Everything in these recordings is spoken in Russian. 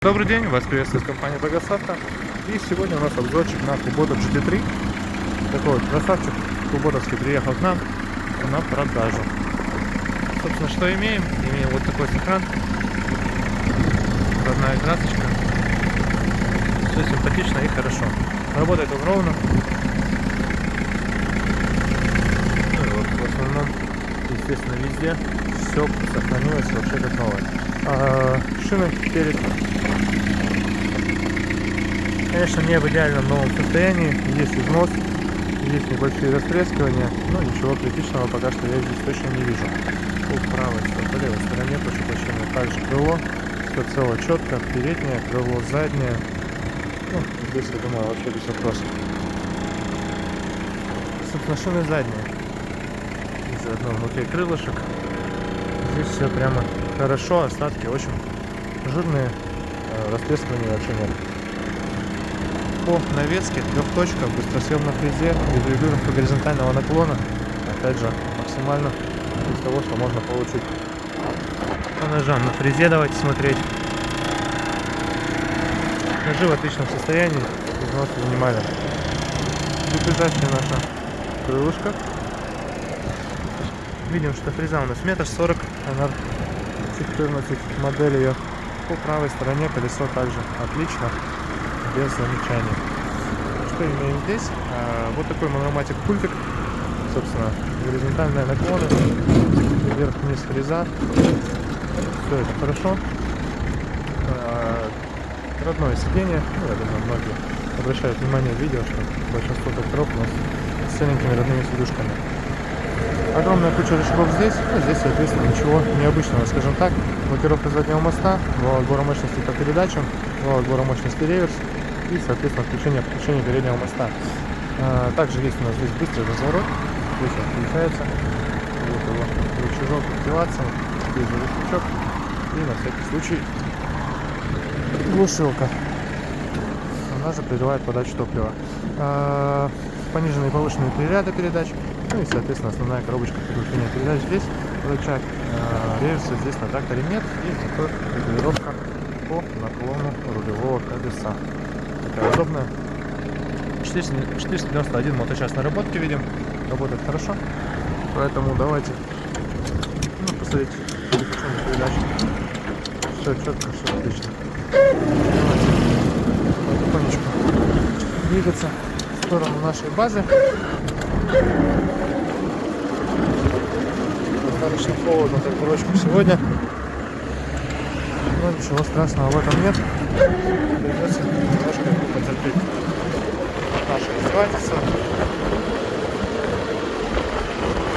Добрый день, вас приветствует компания Progressavto. И сегодня у нас обзорчик на Kubota GT3. Такой вот красавчик куботовский приехал к нам на продажу. Собственно, что имеем? Имеем вот такой экран, родная красочка. Все симпатично и хорошо. Работает он ровно. Ну и вот в основном, естественно, везде все сохранилось вообще как новое. Шины перед, конечно, не в идеальном новом состоянии, есть износ, есть небольшие растрескивания, но ничего критичного пока что я здесь точно не вижу. По правой, по левой стороне, прошу прощения, также крыло, все цело четко, переднее крыло, заднее, ну, здесь, я думаю, вообще без вопросов. Собственно, шины задние, заодно внутри крылышек, здесь все прямо хорошо, остатки очень жирные, растрескивания вообще нет. По навеске трехточка, быстросъем на фрезе, регулировка горизонтального наклона, опять же максимально из того, что можно получить. По ножам на фрезе давайте смотреть. Ножи в отличном состоянии, износ минимален. Выпряжащая наша крылышко. Видим, что фреза у нас 1,40 м, она 14 модель ее. По правой стороне колесо также отлично, без замечаний. Что имеем здесь? Вот такой мономатик пультик, собственно, горизонтальные наклоны, вверх-вниз фреза, все это хорошо. Родное сиденье, ну, я думаю, многие обращают внимание в видео, что большинство тракторов у нас с целенькими родными сидушками. Огромная куча рычагов здесь, ну, здесь, соответственно, ничего необычного, скажем так. Блокировка заднего моста, вал отбора мощности по передачам, вал отбора мощности реверс и, соответственно, включение переднего моста. Также есть у нас здесь быстрый разворот, здесь он включается, вот его рычажок активации, здесь же рычажок и на всякий случай глушилка. Она же прерывает подачу топлива. Пониженные и повышенные ряды передач. Ну и, соответственно, основная коробочка переключения передач здесь, рычаг, реверса здесь на тракторе нет, и зато регулировка по наклону рулевого колеса. Такая удобная. 491 моточас наработки видим, работает хорошо, поэтому давайте посмотрите переключение передач. Все четко, все отлично. Давайте потихонечку двигаться в сторону нашей базы. Достаточно холодно тракторочку сегодня, но ничего страшного в этом нет. Придется немножко потерпеть наше издевательство.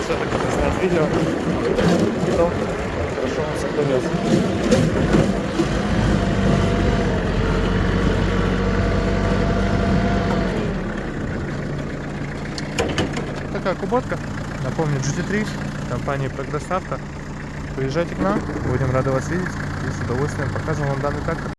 Все-таки заснять видео, потом хорошо он сохранился. Такая куботка, напомню, GT3, компании Progressavto. Приезжайте к нам, будем рады вас видеть и с удовольствием покажем вам данный трактор.